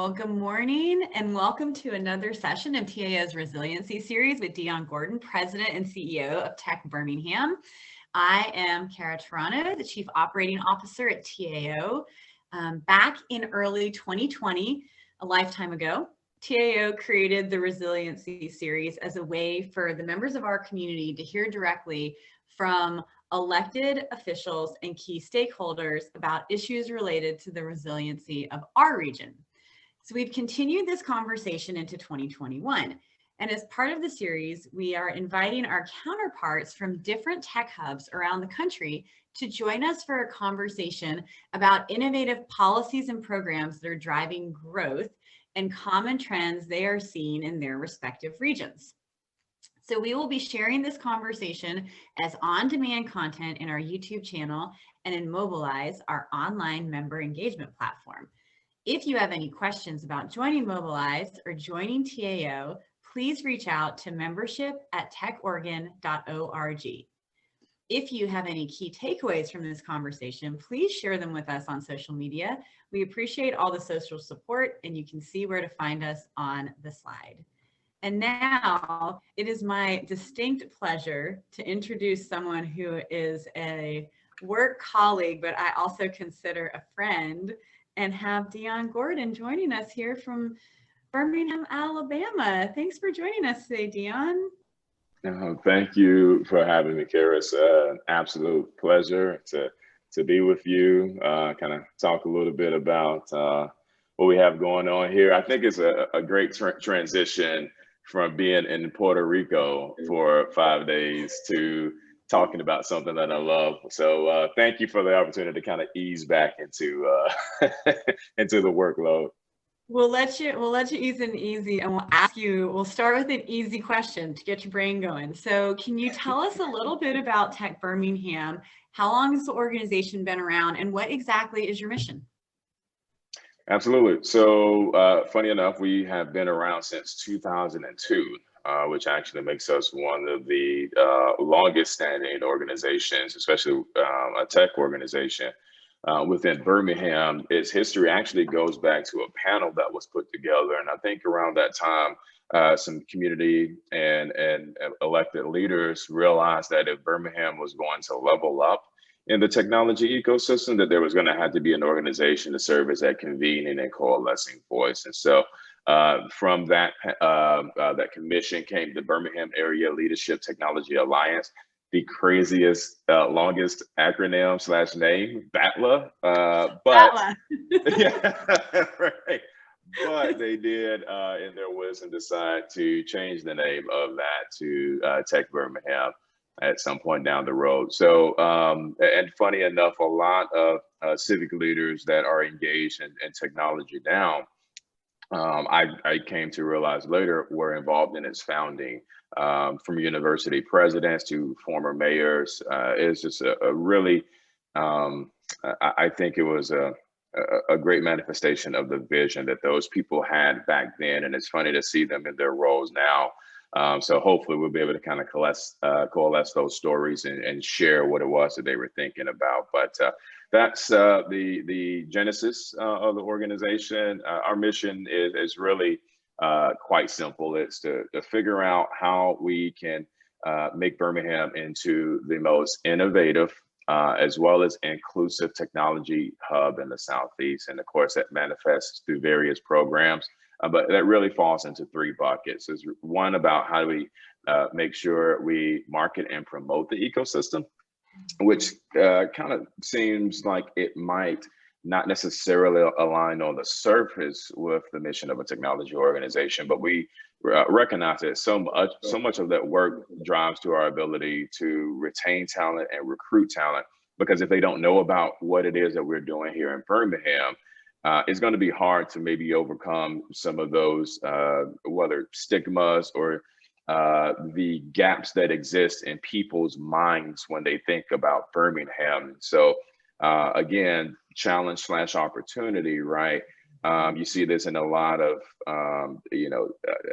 Well, good morning and welcome to another session of TAO's Resiliency series with Deon Gordon, President and CEO of Tech Birmingham. I am Kara Toronto, the Chief Operating Officer at TAO. Back in early 2020, a lifetime ago, TAO created the Resiliency series as a way for the members of our community to hear directly from elected officials and key stakeholders about issues related to the resiliency of our region. So we've continued this conversation into 2021. And as part of the series, we are inviting our counterparts from different tech hubs around the country to join us for a conversation about innovative policies and programs that are driving growth and common trends they are seeing in their respective regions. So we will be sharing this conversation as on-demand content in our YouTube channel and in Mobilize, our online member engagement platform. If you have any questions about joining Mobilize or joining TAO, please reach out to membership@techoregon.org. If you have any key takeaways from this conversation, please share them with us on social media. We appreciate all the social support, and you can see where to find us on the slide. And now it is my distinct pleasure to introduce someone who is a work colleague, but I also consider a friend, and have Deon Gordon joining us here from Birmingham, Alabama. Thanks for joining us today, Deon. Thank you for having me, Kara. It's an absolute pleasure to be with you, kind of talk a little bit about what we have going on here. I think it's a great transition from being in Puerto Rico for 5 days to talking about something that I love. So thank you for the opportunity to kind of ease back into into the workload. We'll let you ease in easy, and we'll start with an easy question to get your brain going. So can you tell us a little bit about Tech Birmingham? How long has the organization been around, and what exactly is your mission? Absolutely. So funny enough, we have been around since 2002, which actually makes us one of the longest standing organizations, especially a tech organization within Birmingham. Its history actually goes back to a panel that was put together. And I think around that time, some community and elected leaders realized that if Birmingham was going to level up in the technology ecosystem, that there was going to have to be an organization to serve as that convening and coalescing voice. And so from that commission came the Birmingham Area Leadership Technology Alliance, the craziest, longest acronym / name, BATLA. BATLA. Yeah, right. But they did, in their wisdom, decide to change the name of that to Tech Birmingham at some point down the road. So, and funny enough, a lot of civic leaders that are engaged in technology now, I came to realize later, were involved in its founding, from university presidents to former mayors. It's just a really, I think it was a great manifestation of the vision that those people had back then. And it's funny to see them in their roles now. So hopefully we'll be able to kind of coalesce those stories and share what it was that they were thinking about. But that's the genesis of the organization. Our mission is really quite simple. It's to figure out how we can make Birmingham into the most innovative as well as inclusive technology hub in the Southeast. And of course, that manifests through various programs. But that really falls into three buckets. There's one about how do we make sure we market and promote the ecosystem, which kind of seems like it might not necessarily align on the surface with the mission of a technology organization, but we recognize that so much of that work drives to our ability to retain talent and recruit talent, because if they don't know about what it is that we're doing here in Birmingham, it's going to be hard to maybe overcome some of those, whether stigmas or the gaps that exist in people's minds when they think about Birmingham. So again, challenge / opportunity, right? You see this in a lot of,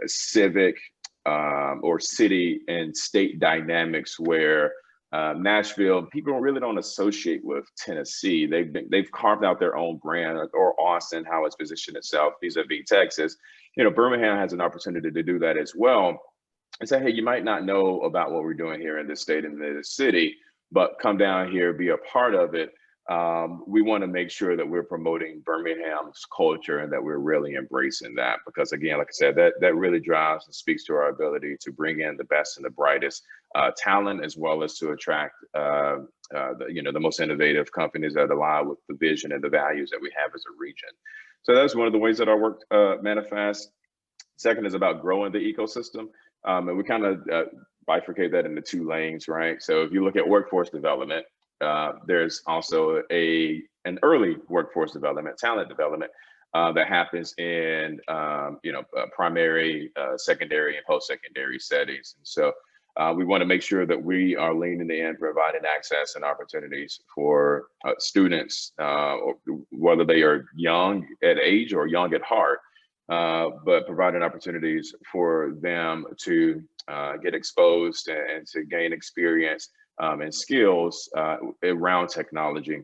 civic or city and state dynamics where Nashville, people really don't associate with Tennessee. They've carved out their own brand, or Austin, how it's positioned itself vis-a-vis Texas. Birmingham has an opportunity to do that as well, and say, hey, you might not know about what we're doing here in this state and this city, but come down here, be a part of it. We want to make sure that we're promoting Birmingham's culture and that we're really embracing that, because again, like I said, that really drives and speaks to our ability to bring in the best and the brightest talent, as well as to attract the most innovative companies that align with the vision and the values that we have as a region. So that's one of the ways that our work manifests. Second is about growing the ecosystem. And we kind of bifurcate that into two lanes, right? So if you look at workforce development, there's also an early workforce development, talent development that happens in primary, secondary, and post-secondary settings. And so we want to make sure that we are leaning in, providing access and opportunities for students, whether they are young at age or young at heart, but providing opportunities for them to get exposed and to gain experience and skills around technology.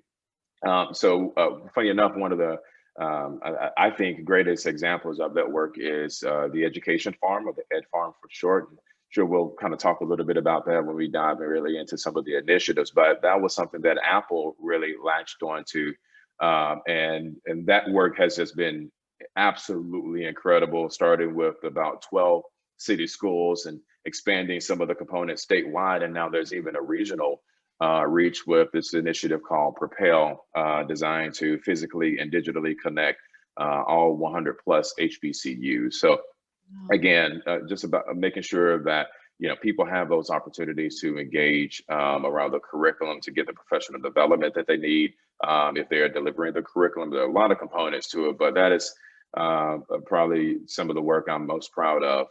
Funny enough, one of the I think greatest examples of that work is the Education Farm, or the Ed Farm for short. I'm sure we'll kind of talk a little bit about that when we dive really into some of the initiatives, but that was something that Apple really latched onto, and that work has just been absolutely incredible, starting with about 12 city schools and expanding some of the components statewide. And now there's even a regional reach with this initiative called Propel, designed to physically and digitally connect all 100 plus HBCUs. So again, just about making sure that people have those opportunities to engage around the curriculum, to get the professional development that they need. If they are delivering the curriculum, there are a lot of components to it, but that is probably some of the work I'm most proud of.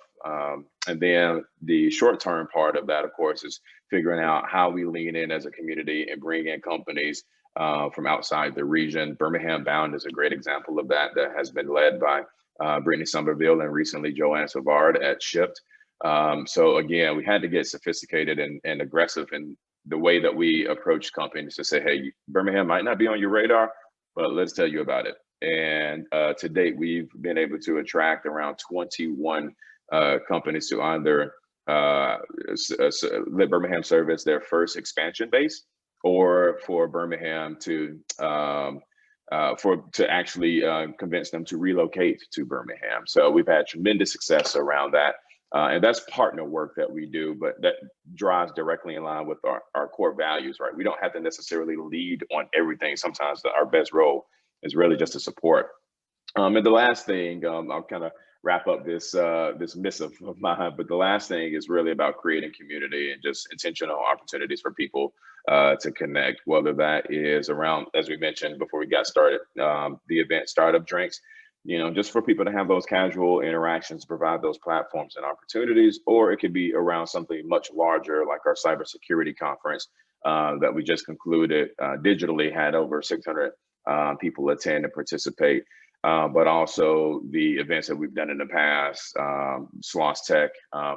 And then the short-term part of that, of course, is figuring out how we lean in as a community and bring in companies from outside the region. Birmingham Bound is a great example of that has been led by Brittany Somerville and recently Joanne Savard at Shift. So again, we had to get sophisticated and aggressive in the way that we approach companies to say, hey, Birmingham might not be on your radar, but let's tell you about it. And to date, we've been able to attract around 21 companies to either let Birmingham serve as their first expansion base, or for Birmingham to actually convince them to relocate to Birmingham. So we've had tremendous success around that. And that's partner work that we do, but that drives directly in line with our core values, right? We don't have to necessarily lead on everything. Sometimes our best role is really just to support. And the last thing, I'll kind of wrap up this missive of mine, but the last thing is really about creating community and just intentional opportunities for people to connect, whether that is around, as we mentioned before we got started, the event Startup Drinks, just for people to have those casual interactions, provide those platforms and opportunities, or it could be around something much larger, like our cybersecurity conference that we just concluded digitally, had over 600 people attend and participate. But also the events that we've done in the past, SLOSS Tech,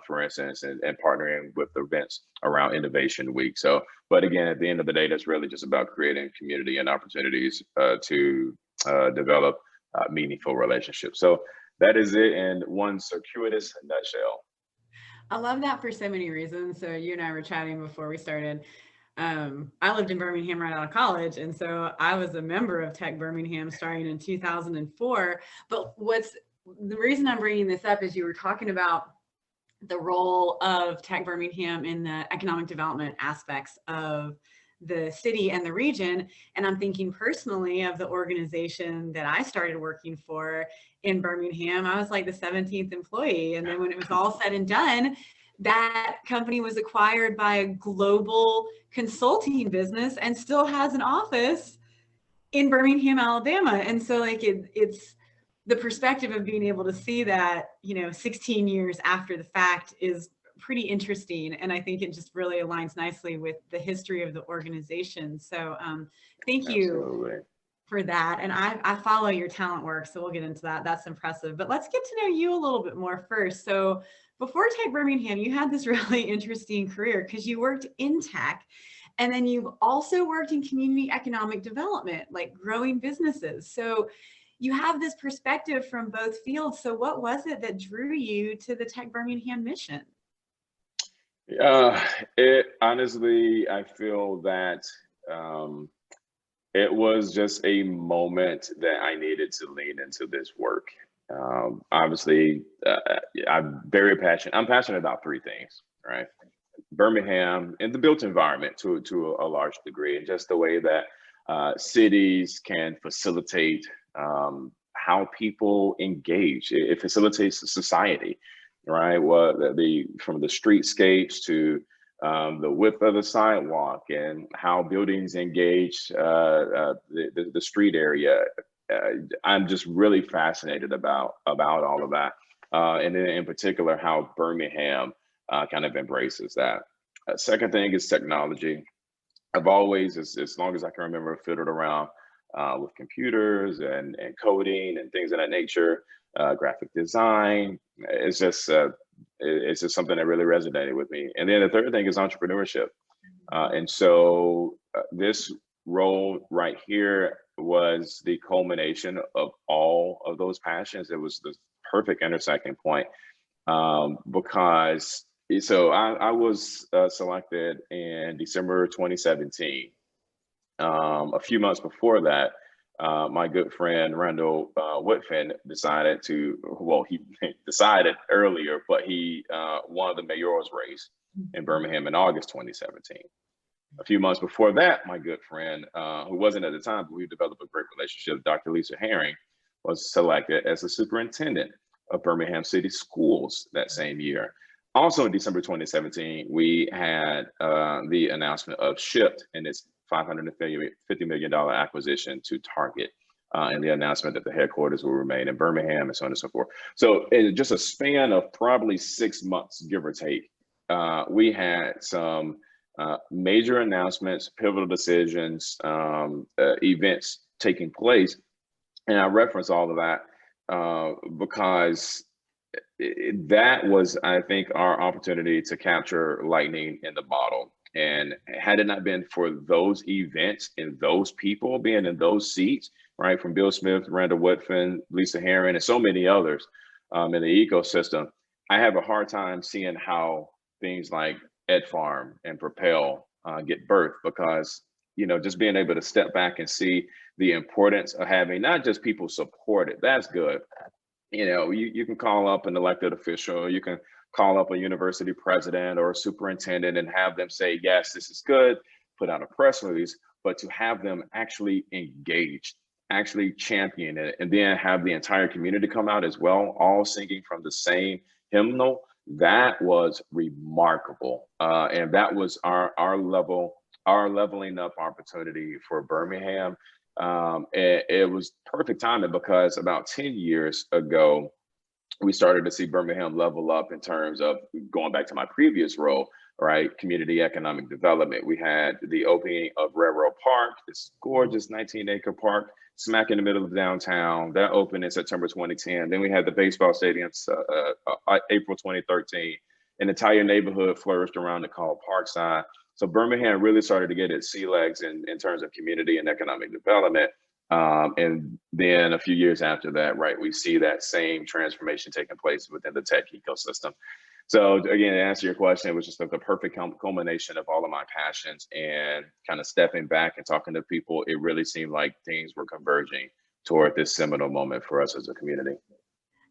for instance, and partnering with events around Innovation Week. So, but again, at the end of the day, that's really just about creating community and opportunities to develop meaningful relationships. So that is it in one circuitous nutshell. I love that for so many reasons. So you and I were chatting before we started. I lived in Birmingham right out of college, and so I was a member of Tech Birmingham starting in 2004. But the reason I'm bringing this up is you were talking about the role of Tech Birmingham in the economic development aspects of the city and the region. And I'm thinking personally of the organization that I started working for in Birmingham. I was like the 17th employee. And then when it was all said and done, that company was acquired by a global consulting business and still has an office in Birmingham, Alabama. And so like it's the perspective of being able to see that, 16 years after the fact is pretty interesting. And I think it just really aligns nicely with the history of the organization. So thank you Absolutely. for that. And I follow your talent work, so we'll get into that. That's impressive. But let's get to know you a little bit more first. So before Tech Birmingham, you had this really interesting career because you worked in tech, and then you've also worked in community economic development, like growing businesses. So you have this perspective from both fields. So what was it that drew you to the Tech Birmingham mission? Uh, it honestly, I feel that um, it was just a moment that I needed to lean into this work. Obviously, I'm very passionate. I'm passionate about three things, right? Birmingham and the built environment to a large degree, and just the way that cities can facilitate how people engage. It facilitates the society, right? Well, the from the streetscapes to the width of the sidewalk and how buildings engage the street area. I'm just really fascinated about all of that, and then in particular how Birmingham kind of embraces that. Second thing is technology. I've always, as long as I can remember, fiddled around with computers and coding and things of that nature, graphic design. It's just something that really resonated with me. And then the third thing is entrepreneurship. And so this role right here was the culmination of all of those passions. It was the perfect intersecting point because so I was selected in December 2017. A few months before that, my good friend Randall Whitfin decided to, well, he decided earlier, but he won the mayoral's race in Birmingham in August 2017. A few months before that, my good friend, who wasn't at the time, but we developed a great relationship, Dr. Lisa Herring, was selected as the superintendent of Birmingham City Schools that same year. Also in December 2017, we had the announcement of Shift and its $550 million acquisition to Target, and the announcement that the headquarters will remain in Birmingham and so on and so forth. So in just a span of probably 6 months, give or take, we had some major announcements, pivotal decisions, events taking place. And I reference all of that because that was, I think, our opportunity to capture lightning in the bottle. And had it not been for those events and those people being in those seats, right, from Bill Smith, Randall Whitfin, Lisa Herring, and so many others in the ecosystem, I have a hard time seeing how things like Ed Farm and Propel get birthed, because, you know, just being able to step back and see the importance of having not just people support it, that's good. You know, you can call up an elected official, you can call up a university president or a superintendent and have them say, yes, this is good, put out a press release, but to have them actually engaged, actually champion it, and then have the entire community come out as well, all singing from the same hymnal, that was remarkable. And that was our leveling up opportunity for Birmingham. It was perfect timing because about 10 years ago, we started to see Birmingham level up in terms of, going back to my previous role, right, community economic development. We had the opening of Railroad Park, this gorgeous 19-acre park smack in the middle of downtown. That opened in September 2010. Then we had the baseball stadiums, April 2013. An entire neighborhood flourished around it called Parkside. So Birmingham really started to get its sea legs in terms of community and economic development. And then a few years after that, right, we see that same transformation taking place within the tech ecosystem. So again, to answer your question, it was just the perfect culmination of all of my passions, and kind of stepping back and talking to people, it really seemed like things were converging toward this seminal moment for us as a community.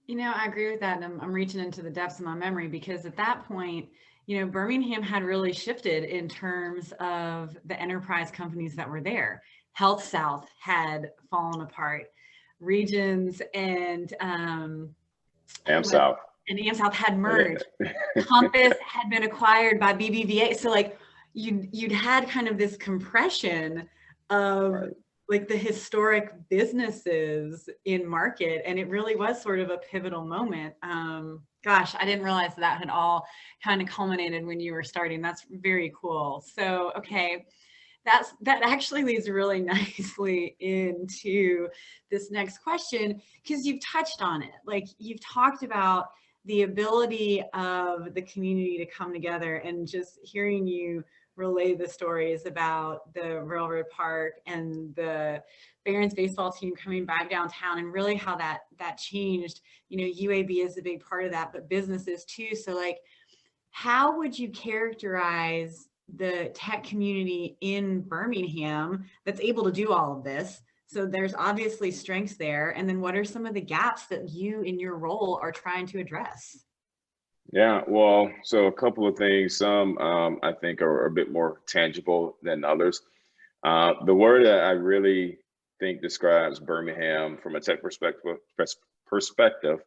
You know, I agree with that. And I'm reaching into the depths of my memory, because at that point, you know, Birmingham had really shifted in terms of the enterprise companies that were there. Health South had fallen apart. Regions and AmSouth. And AmSouth had merged. Compass had been acquired by BBVA. So like you'd had kind of this compression of right, like the historic businesses in market, and it really was sort of a pivotal moment. Gosh, I didn't realize that had all kind of culminated when you were starting. That's very cool. So, okay, that actually leads really nicely into this next question, because you've touched on it. Like, you've talked about the ability of the community to come together, and just hearing you relay the stories about the Railroad Park and the Barons baseball team coming back downtown, and really how that changed. You know, UAB is a big part of that, but businesses too. So like, how would you characterize the tech community in Birmingham that's able to do all of this? So there's obviously strengths there. And then what are some of the gaps that you in your role are trying to address? Yeah, well, so a couple of things. Some I think are a bit more tangible than others. The word that I really think describes Birmingham from a tech perspective,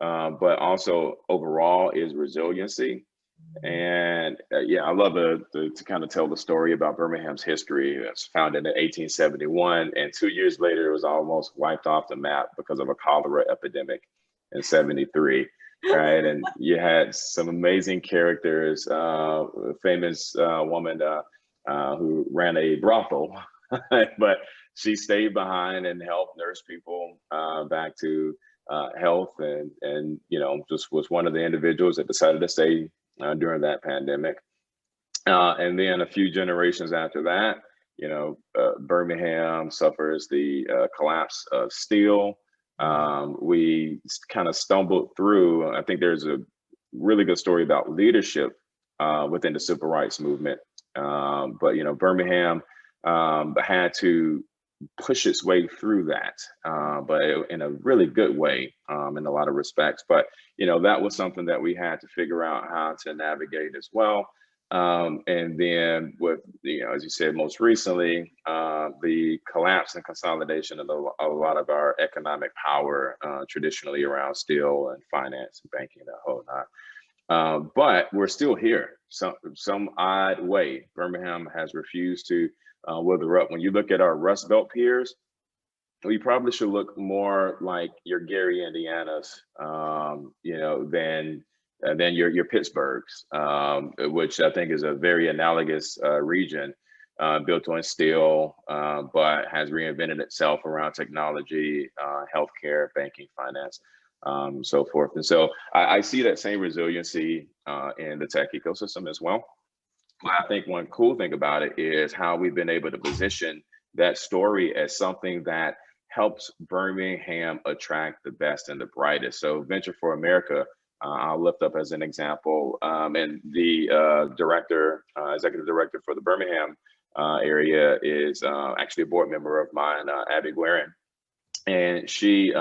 but also overall, is resiliency. And yeah, I love to kind of tell the story about Birmingham's history. It was founded in 1871, and 2 years later, it was almost wiped off the map because of a cholera epidemic in 73. Right, and you had some amazing characters. A famous woman who ran a brothel, but she stayed behind and helped nurse people back to health, and you know, just was one of the individuals that decided to stay during that pandemic. And then a few generations after that, you know, Birmingham suffers the collapse of steel. We kind of stumbled through. I think there's a really good story about leadership within the civil rights movement. But, you know, Birmingham had to push its way through that, but in a really good way in a lot of respects. But, you know, that was something that we had to figure out how to navigate as well. And then with, you know, as you said, most recently, the collapse and consolidation of a lot of our economic power, traditionally around steel and finance and banking, the whole lot. But we're still here. Some odd way, Birmingham has refused to wither up. When you look at our Rust Belt peers, we probably should look more like your Gary, Indiana's, you know, than your Pittsburghs, which I think is a very analogous region, built on steel, but has reinvented itself around technology, healthcare, banking, finance, so forth. And so I see that same resiliency in the tech ecosystem as well. I think one cool thing about it is how we've been able to position that story as something that helps Birmingham attract the best and the brightest. So Venture for America, I'll lift up as an example, and the executive director for the Birmingham area is actually a board member of mine, Abby Guerin. And she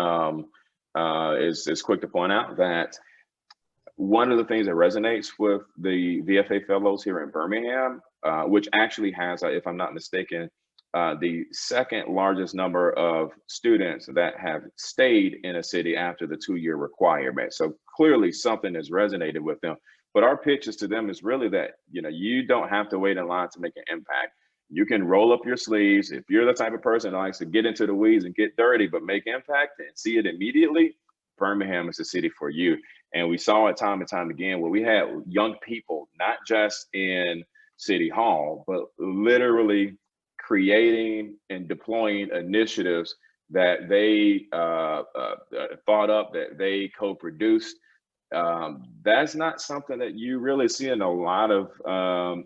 is quick to point out that one of the things that resonates with the VFA fellows here in Birmingham, which actually has, if I'm not mistaken, the second largest number of students that have stayed in a city after the 2-year requirement. So clearly something has resonated with them. But our pitches to them is really that, you know, you don't have to wait in line to make an impact. You can roll up your sleeves. If you're the type of person that likes to get into the weeds and get dirty, but make impact and see it immediately, Birmingham is the city for you. And we saw it time and time again where we had young people, not just in City Hall, but literally creating and deploying initiatives that they thought up, that they co-produced. That's not something that you really see in a lot of,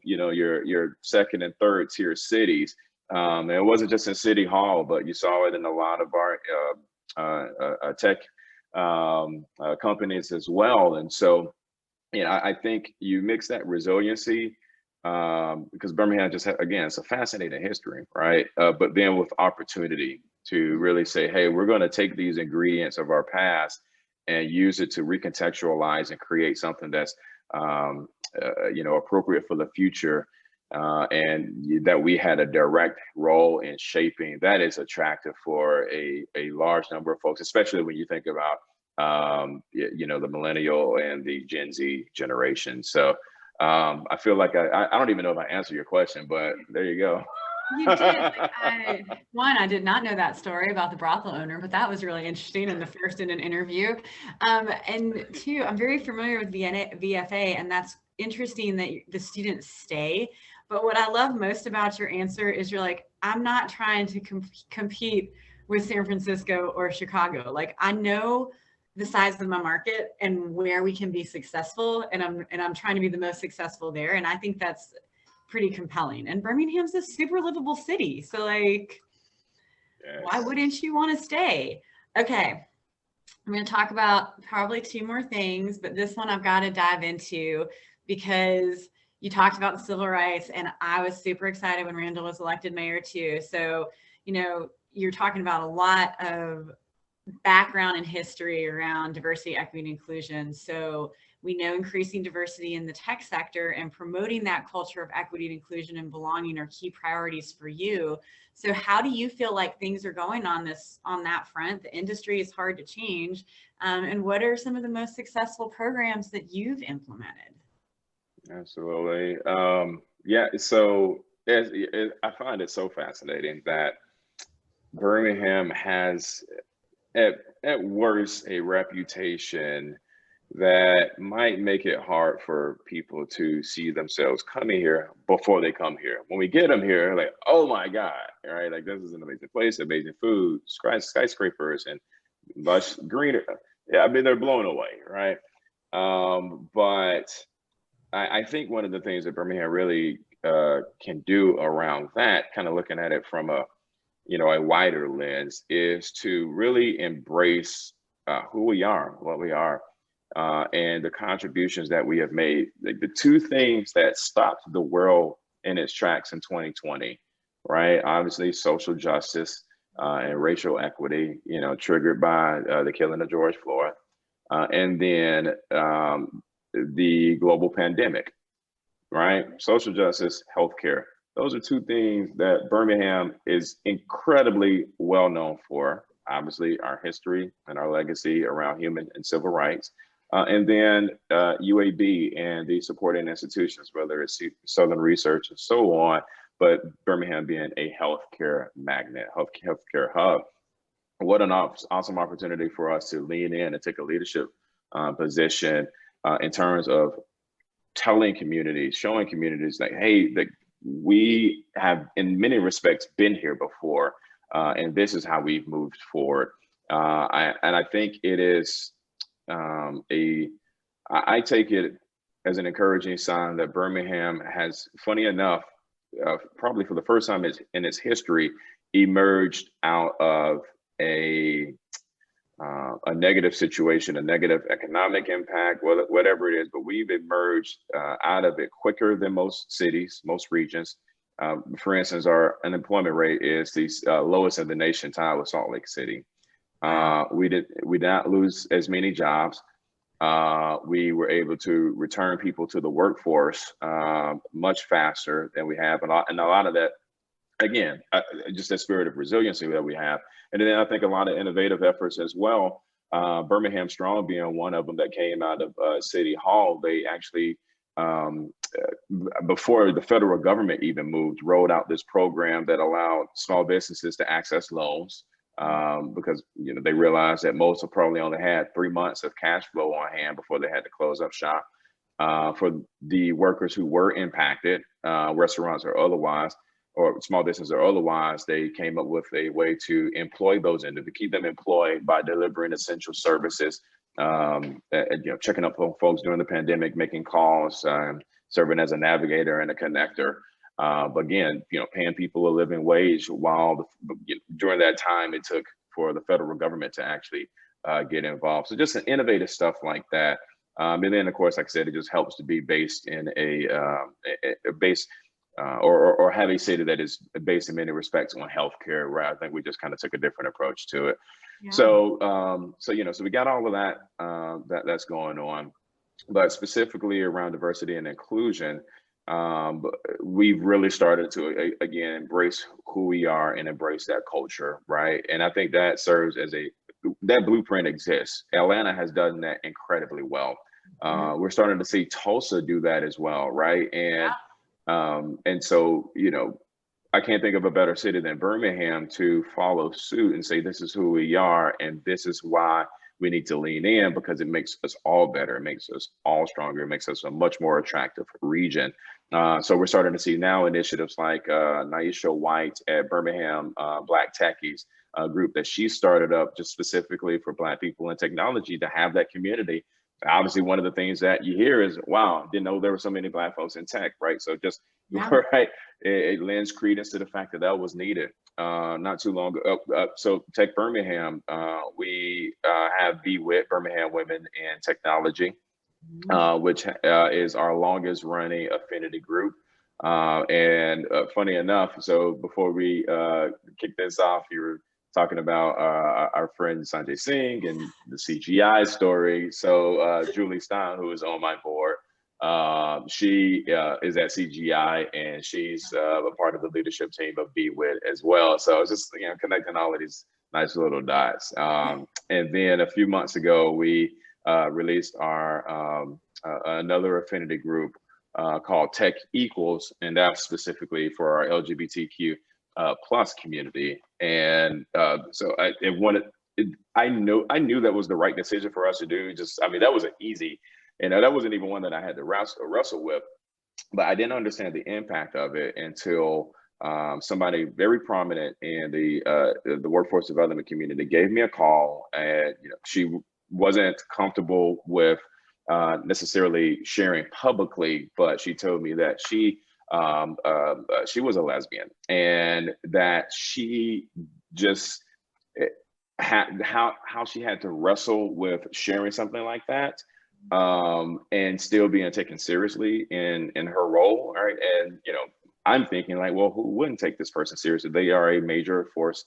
you know, your second and third tier cities. And it wasn't just in City Hall, but you saw it in a lot of our tech companies as well. And so, you know, I think you mix that resiliency, because Birmingham just again, it's a fascinating history, right? But then with opportunity to really say, hey, we're going to take these ingredients of our past and use it to recontextualize and create something that's, you know, appropriate for the future, and that we had a direct role in shaping. That is attractive for a large number of folks, especially when you think about, you know, the millennial and the Gen Z generation. So I feel like I don't even know if I answered your question, but there you go. You did. Like, I did not know that story about the brothel owner, but that was really interesting in the first in an interview. And two, I'm very familiar with VFA, and that's interesting that the students stay. But what I love most about your answer is you're like, I'm not trying to compete with San Francisco or Chicago. Like, I know the size of my market and where we can be successful. And I'm trying to be the most successful there. And I think that's pretty compelling. And Birmingham's a super livable city. So like, yes. Why wouldn't you want to stay? Okay. I'm going to talk about probably 2 more things, but this one I've got to dive into because you talked about the civil rights, and I was super excited when Randall was elected mayor too. So, you know, you're talking about a lot of background and history around diversity, equity, and inclusion. So we know increasing diversity in the tech sector and promoting that culture of equity and inclusion and belonging are key priorities for you. So how do you feel like things are going on that front? The industry is hard to change. And what are some of the most successful programs that you've implemented? Absolutely. Yeah, so I find it so fascinating that Birmingham has, at worst, a reputation that might make it hard for people to see themselves coming here before they come here. When we get them here, like, oh my God, right? Like, this is an amazing place, amazing food, skyscrapers, and lush greenery. Yeah, I mean, they're blown away, right? But I think one of the things that Birmingham really can do around that, kind of looking at it from a wider lens, is to really embrace who we are, what we are, and the contributions that we have made. Like the 2 things that stopped the world in its tracks in 2020, right? Obviously, social justice and racial equity, triggered by the killing of George Floyd, and then the global pandemic, right? Social justice, healthcare. Those are 2 things that Birmingham is incredibly well known for. Obviously, our history and our legacy around human and civil rights. And then UAB and the supporting institutions, whether it's Southern Research and so on, but Birmingham being a healthcare magnet, healthcare hub. What an awesome opportunity for us to lean in and take a leadership position in terms of telling communities, showing communities like, hey, we have in many respects been here before, and this is how we've moved forward. I think it is I take it as an encouraging sign that Birmingham has, funny enough, probably for the first time in its history, emerged out of a negative situation, a negative economic impact, whatever it is, but we've emerged out of it quicker than most cities, most regions. For instance, our unemployment rate is the lowest in the nation, tied with Salt Lake City. We did not lose as many jobs. We were able to return people to the workforce much faster than we have, and a lot of that, again, just that spirit of resiliency that we have. And then I think a lot of innovative efforts as well. Birmingham Strong being one of them that came out of City Hall. They actually, before the federal government even moved, rolled out this program that allowed small businesses to access loans because they realized that most have probably only had 3 months of cash flow on hand before they had to close up shop. For the workers who were impacted, restaurants or otherwise, or small business or otherwise, they came up with a way to employ those individuals, keep them employed by delivering essential services, checking up on folks during the pandemic, making calls, serving as a navigator and a connector. But again, paying people a living wage while during that time it took for the federal government to actually get involved. So just an innovative stuff like that. And then, of course, like I said, it just helps to be based in a base or have a city that is based in many respects on healthcare, where I think we just kind of took a different approach to it. Yeah. So we got all of that that's going on, but specifically around diversity and inclusion, we've really started to again embrace who we are and embrace that culture, right? And I think that serves as that blueprint exists. Atlanta has done that incredibly well. We're starting to see Tulsa do that as well, right? And so, I can't think of a better city than Birmingham to follow suit and say, this is who we are, and this is why we need to lean in, because it makes us all better. It makes us all stronger. It makes us a much more attractive region. So we're starting to see now initiatives like Naisha White at Birmingham Black Techies, group that she started up just specifically for Black people in technology to have that community. Obviously, one of the things that you hear is, wow, didn't know there were so many Black folks in tech, right? So just, Yeah. right, it lends credence to the fact that that was needed not too long ago. So Tech Birmingham, we have BWIT, Birmingham Women in Technology, which is our longest running affinity group. And funny enough, so before we kick this off, you were talking about our friend Sanjay Singh and the CGI story. So Julie Stein, who is on my board, she is at CGI, and she's a part of the leadership team of BWIT as well. So it's just, you know, connecting all of these nice little dots. And then a few months ago, we released our another affinity group called Tech Equals, and that's specifically for our LGBTQ plus community. And so I knew that was the right decision for us to do. Just, I mean, that was an easy, you know, that wasn't even one that I had to wrestle with, but I didn't understand the impact of it until somebody very prominent in the workforce development community gave me a call, and you know, she wasn't comfortable with necessarily sharing publicly, but she told me that she was a lesbian, and that she just had how she had to wrestle with sharing something like that, and still being taken seriously in her role, right? And you know, I'm thinking like, well, who wouldn't take this person seriously? They are a major force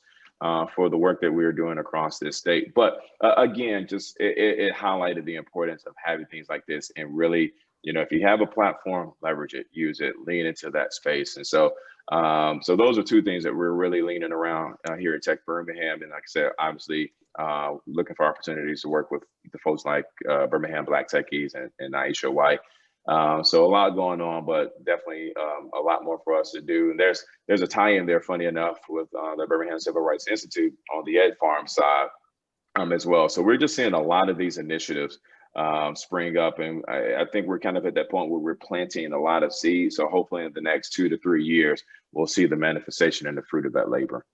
for the work that we're doing across this state. But again, just it highlighted the importance of having things like this, and really, you know, if you have a platform, leverage it, use it, lean into that space. And so, so those are two things that we're really leaning around here at Tech Birmingham. And like I said, obviously looking for opportunities to work with the folks like Birmingham Black Techies and Aisha White. So a lot going on, but definitely a lot more for us to do. And there's a tie-in there, funny enough, with the Birmingham Civil Rights Institute on the Ed Farm side as well. So we're just seeing a lot of these initiatives spring up, and I think we're kind of at that point where we're planting a lot of seeds. So hopefully in the next 2 to 3 years, we'll see the manifestation and the fruit of that labor.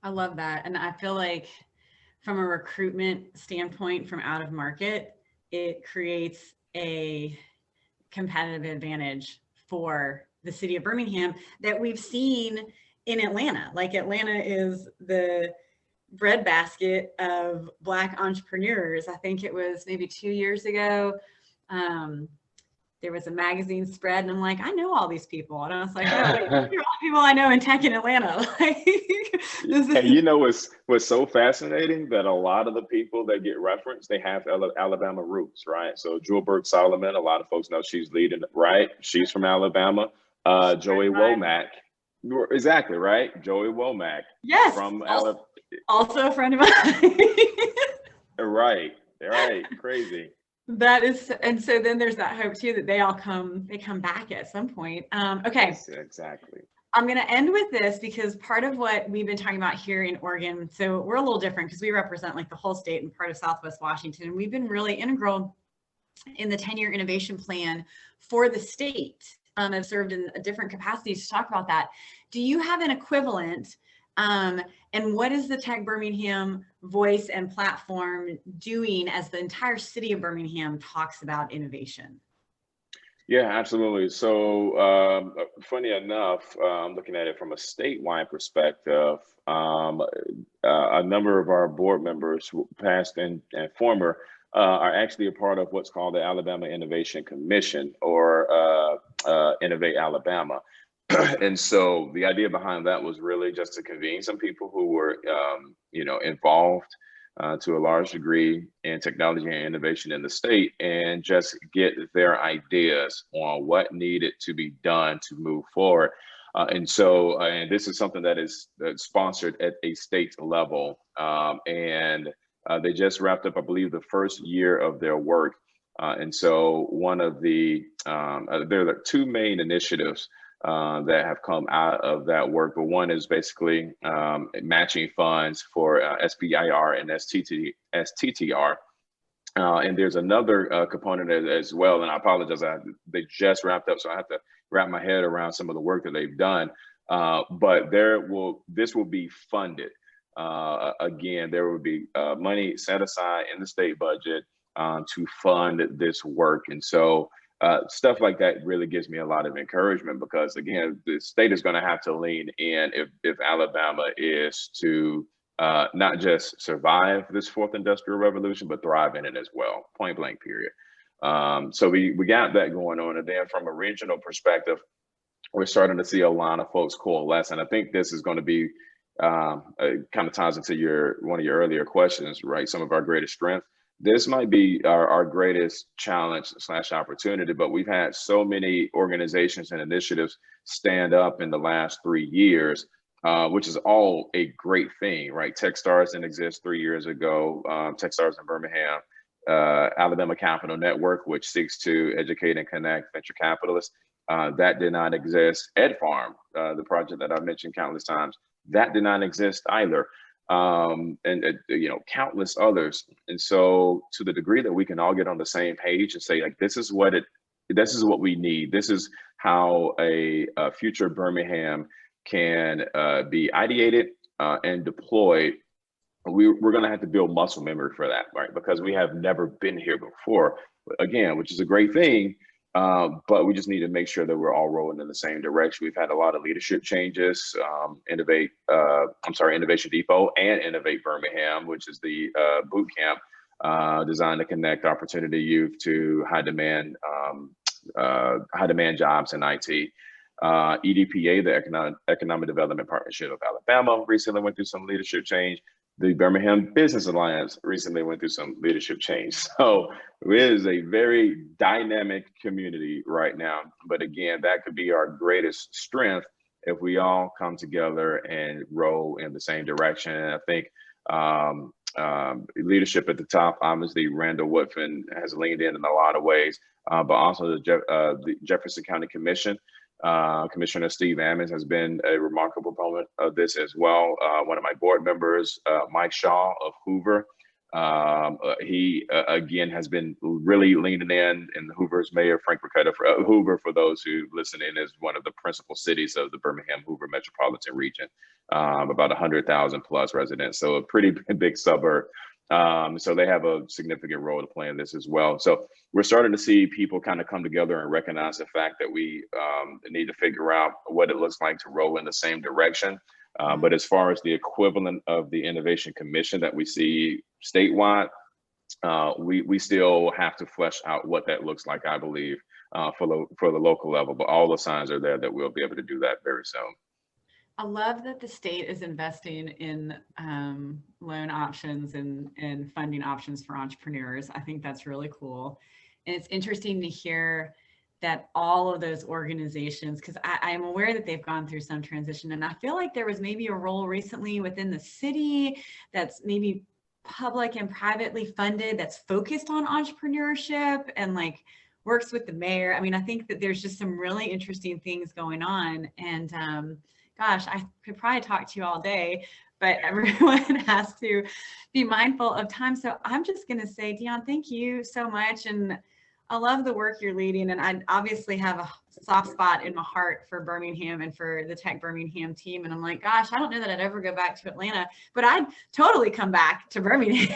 I love that. And I feel like from a recruitment standpoint, from out of market, it creates a competitive advantage for the city of Birmingham that we've seen in Atlanta. Like, Atlanta is the breadbasket of Black entrepreneurs. I think it was maybe 2 years ago. There was a magazine spread, and I'm like, I know all these people. And I was like, oh, wait, these are all people I know in tech in Atlanta. Like, and you know what's so fascinating, that a lot of the people that get referenced, they have Alabama roots, right? So Jewelberg Solomon, a lot of folks know she's leading, right? She's from Alabama. Joey Womack, exactly, right? Joey Womack. Yes, from Alabama. Also a friend of mine. Right, crazy. That is, and so then there's that hope too that they come back at some point. Okay. Yes, exactly. I'm going to end with this, because part of what we've been talking about here in Oregon, so we're a little different because we represent like the whole state and part of Southwest Washington. And we've been really integral in the 10-year innovation plan for the state. I've served in different capacities to talk about that. Do you have an equivalent? And what is the Tech Birmingham voice and platform doing as the entire city of Birmingham talks about innovation? Yeah, absolutely. So funny enough, looking at it from a statewide perspective, a number of our board members, past and former, are actually a part of what's called the Alabama Innovation Commission, or Innovate Alabama. And so the idea behind that was really just to convene some people who were, involved to a large degree in technology and innovation in the state, and just get their ideas on what needed to be done to move forward. And this is something that is sponsored at a state level. And they just wrapped up, I believe, the first year of their work. And so one of there are two main initiatives that have come out of that work, but one is basically matching funds for SBIR and STTR. And there's another component as well, and I apologize, they just wrapped up, so I have to wrap my head around some of the work that they've done. But this will be funded. again, there would be money set aside in the state budget to fund this work. And so stuff like that really gives me a lot of encouragement, because again, the state is going to have to lean in if Alabama is to not just survive this fourth industrial revolution, but thrive in it as well, point blank, period. So we got that going on. And then from a regional perspective, we're starting to see a lot of folks coalesce. And I think this is going to be kind of ties into one of your earlier questions, right? Some of our greatest strength. This might be our greatest challenge / opportunity, but we've had so many organizations and initiatives stand up in the last 3 years, which is all a great thing, right? Techstars didn't exist 3 years ago. Techstars in Birmingham, Alabama Capital Network, which seeks to educate and connect venture capitalists, that did not exist. Ed Farm, the project that I've mentioned countless times, that did not exist either. And countless others. And so to the degree that we can all get on the same page and say, like, this is what we need. This is how a future Birmingham can be ideated and deployed. We're going to have to build muscle memory for that, right? Because we have never been here before, again, which is a great thing. But we just need to make sure that we're all rolling in the same direction. We've had a lot of leadership changes, Innovation Depot and Innovate Birmingham, which is the boot camp designed to connect opportunity youth to high demand jobs in IT. EDPA, the Economic Development Partnership of Alabama, recently went through some leadership change. The Birmingham Business Alliance recently went through some leadership change. So it is a very dynamic community right now. But again, that could be our greatest strength if we all come together and row in the same direction. And I think leadership at the top, obviously, Randall Woodfin has leaned in a lot of ways, but also the Jefferson County Commission. Commissioner Steve Ammons has been a remarkable proponent of this as well. One of my board members, Mike Shaw of Hoover, he again has been really leaning in. And Hoover's mayor, Frank Ricotta, Hoover, for those who listen in, is one of the principal cities of the Birmingham Hoover metropolitan region, about 100,000 plus residents, so a pretty big suburb. So they have a significant role to play in this as well. So we're starting to see people kind of come together and recognize the fact that we need to figure out what it looks like to roll in the same direction. But as far as the equivalent of the Innovation Commission that we see statewide, we still have to flesh out what that looks like, I believe, for the local level. But all the signs are there that we'll be able to do that very soon. I love that the state is investing in loan options and funding options for entrepreneurs. I think that's really cool. And it's interesting to hear that all of those organizations, because I'm aware that they've gone through some transition, and I feel like there was maybe a role recently within the city that's maybe public and privately funded that's focused on entrepreneurship and like works with the mayor. I mean, I think that there's just some really interesting things going on. And gosh, I could probably talk to you all day, but everyone has to be mindful of time. So I'm just going to say, Deon, thank you so much. And I love the work you're leading. And I obviously have a soft spot in my heart for Birmingham and for the Tech Birmingham team. And I'm like, gosh, I don't know that I'd ever go back to Atlanta, but I'd totally come back to Birmingham.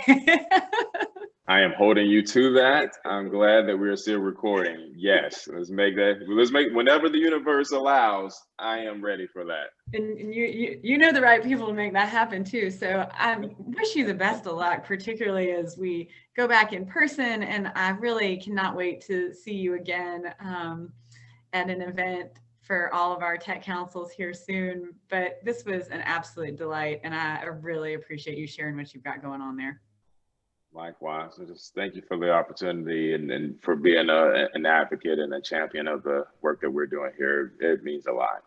I am holding you to that. I'm glad that we're still recording. Yes, let's make whenever the universe allows, I am ready for that. And you know the right people to make that happen too. So I wish you the best of luck, particularly as we go back in person. And I really cannot wait to see you again at an event for all of our tech councils here soon. But this was an absolute delight. And I really appreciate you sharing what you've got going on there. Likewise. So just thank you for the opportunity and for being an advocate and a champion of the work that we're doing here. It means a lot.